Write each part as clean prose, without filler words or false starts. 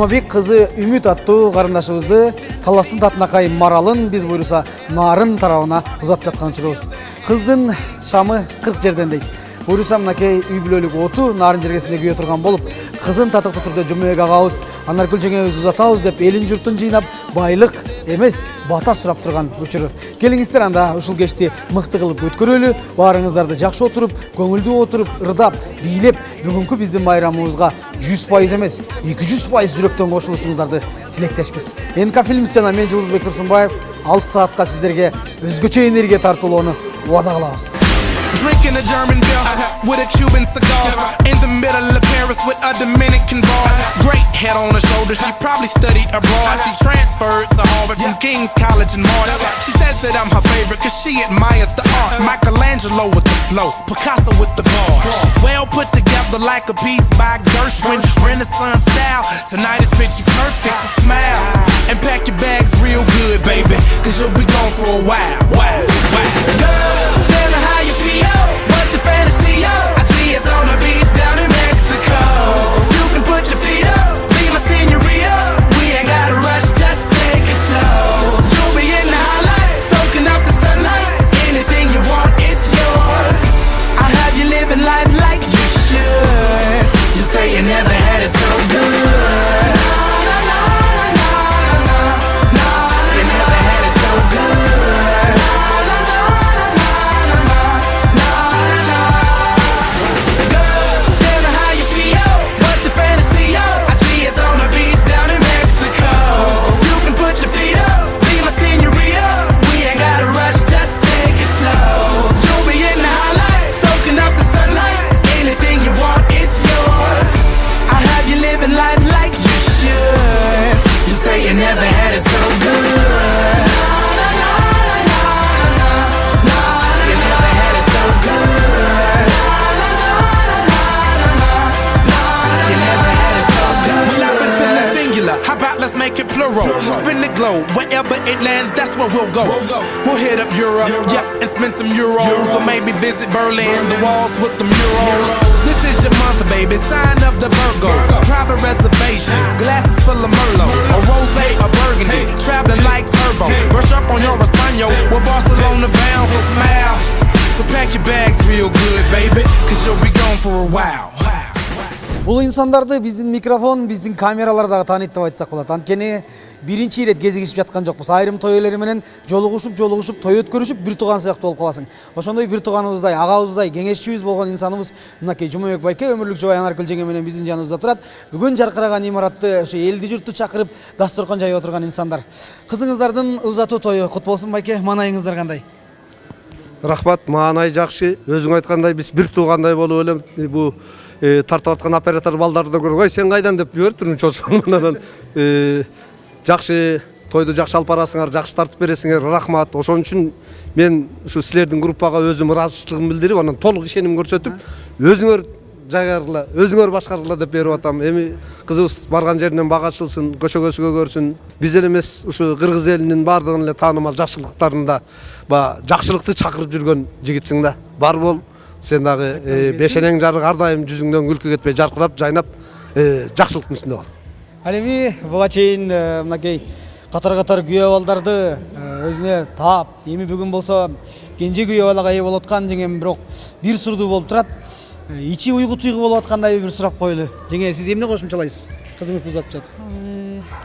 Жумабек кызы Үмүт аттуу карындашыбызды таластын татынакай маралын биз буйруса нарын тарабына узап жаткан учурубуз. Кыздын шамы 40 жерден дейт. Буйруса мынакей үй бүлөлүк оту нарын жергесинде күйө турган болуп, кызын татыктуу түрдө Жумабек агабыз, Анаркүл жеңебиз узатабыз деп элин журтун жыйнап, байлык эмес, бата сурап турган учуру. Келиңиздер анда ушул кечти мыкты кылып өткөрөлү, баарыңыздарды жакшы отуруп, көңүлдүү отуруп, ырдап, бийлеп, бүгүнкү биздин байрамыбызга 100% эмес, 200% жүрөктөн кошулушуңуздарды тилектешпиз. НК Фильмс жана мен Жылдызбек Турсунбаев 6 саатка сиздерге өзгөчө энергия тартуулоону убада кылабыз. Drinking a German beer with a Cuban cigar in the middle of Paris with a Dominican bar. Great head on her shoulder, she probably studied abroad. She transferred to Harvard from King's College in March. She says that I'm her favorite cause she admires the art. Michelangelo with the flow, Picasso with the bars. She's well put together like a piece by Gershwin. Renaissance style, tonight is picture perfect, so smile and pack your bags real good, baby, cause you'll be gone for a while. Girl, tell me how you feel. What's your fantasy, yo? I see it's on the beach down in Mexico. You can put your feet up, be my senorita. We ain't gotta rush, just take it slow. You'll be in the highlight, soaking up the sunlight. Anything you want, it's yours. I'll have you living life like you should. You say you never had it so good. You never had it so good. You never had it so good. You never had it so good. You never had it so good. Well, I've been feeling singular. How about let's make it plural? Spin the globe, wherever it lands, that's where we'll go. We'll hit up Europe, yeah, and spend some euros. Or maybe visit Berlin, the walls with the murals. This is your month, baby, sign of the Virgo. Private reservations, glasses full of Merlot. A rosé, a burgundy, traveling like turbo. Brush up on your Espanol, we're Barcelona bound, so smile. So pack your bags real good, baby, cause you'll be gone for a while. Бул инсандарды биздин микрофон, биздин камералар дагы тааныйт деп айтсак болот. Анткени биринчи ирет кезигишип жаткан жокпуз. Айрым той ээлери менен жолугушуп, той өткөрүшүп, бир тууган сыяктуу болуп каласың. Ошондой бир тууганыбыздай, агабыздай, кеңешчибиз болгон инсаныбыз мынакей Жумабек байке өмүрлүк жубай Анаркүл жеңе менен биздин жаныбызда турат. Бүгүн жаркыраган имаратты ошо элди журтту чакырып, дасторкон жайып отурган инсандар. Кызыңыздардын узатуу тою кут болсун байке. Маанайыңыздар кандай? Рахмат, маанай жакшы. Өзүң айткандай биз бир туугандай болуп элем. Бу тартып аткан оператор балдарды көрүп, "Ой, сен кайдан?" деп жибериптирмин чоосунан. Жакшы тойду жакшы алып барасыңар, жакшы тартып бересиңер. Рахмат. Ошон үчүн мен ушу силердин группага өзүм ыраазычылыгымды билдирип, анан толук ишеним көрсөтүп, өзүңөр жайгаргыла, өзүңөр башкаргыла деп берип атам. Эми кызыбыз барган жеринен бага ачылсын, көчөгөсүгө көрсүн. Биз эле эмес, ушу кыргыз элинин баардыгын эле таанымал жакшылыктарында жакшылыкты чакырып жүргөн жигитсиң да. Бар бол. Сен дагы бешенең жарык ар дайым жүзүңдөн күлкү кетпей жаркырап, жайнап, жакшылыктын үстүндө бол. Ал эми буга чейин мынакей катар күйөө балдарды өзүнө таап, эми бүгүн болсо кенже күйөө балага ээ болуп аткан жеңем, бирок бир сурдуу болуп турат. Ичи уйгу-туйгу болуп аткандай бир сурап коелу. Жеңе, сиз эмне кошумчалайсыз? Кызыңызды узатып жатып.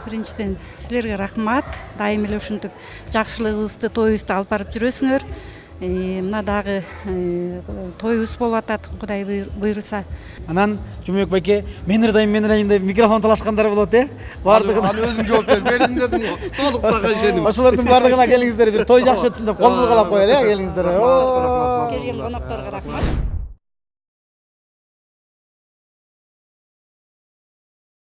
Биринчиден силерге рахмат. Дайым эле ушинтип жакшылыгыбызды, тоюбузду алып барып жүрөсүңөр. Мына дагы тоюбуз болуп атат, Кудай буйруса. Анан Жумабек байке, мен ырдайм деп микрофон талашкандар болот, Бардыгына Аны өзүң жооп бер. Бердим дедим, толук сага ишеним. Ошолордун бардыгына келиңиздер, бир той жакшы өтсүн деп кол булгалап коелу, келиңиздер. Келген конокторго рахмат.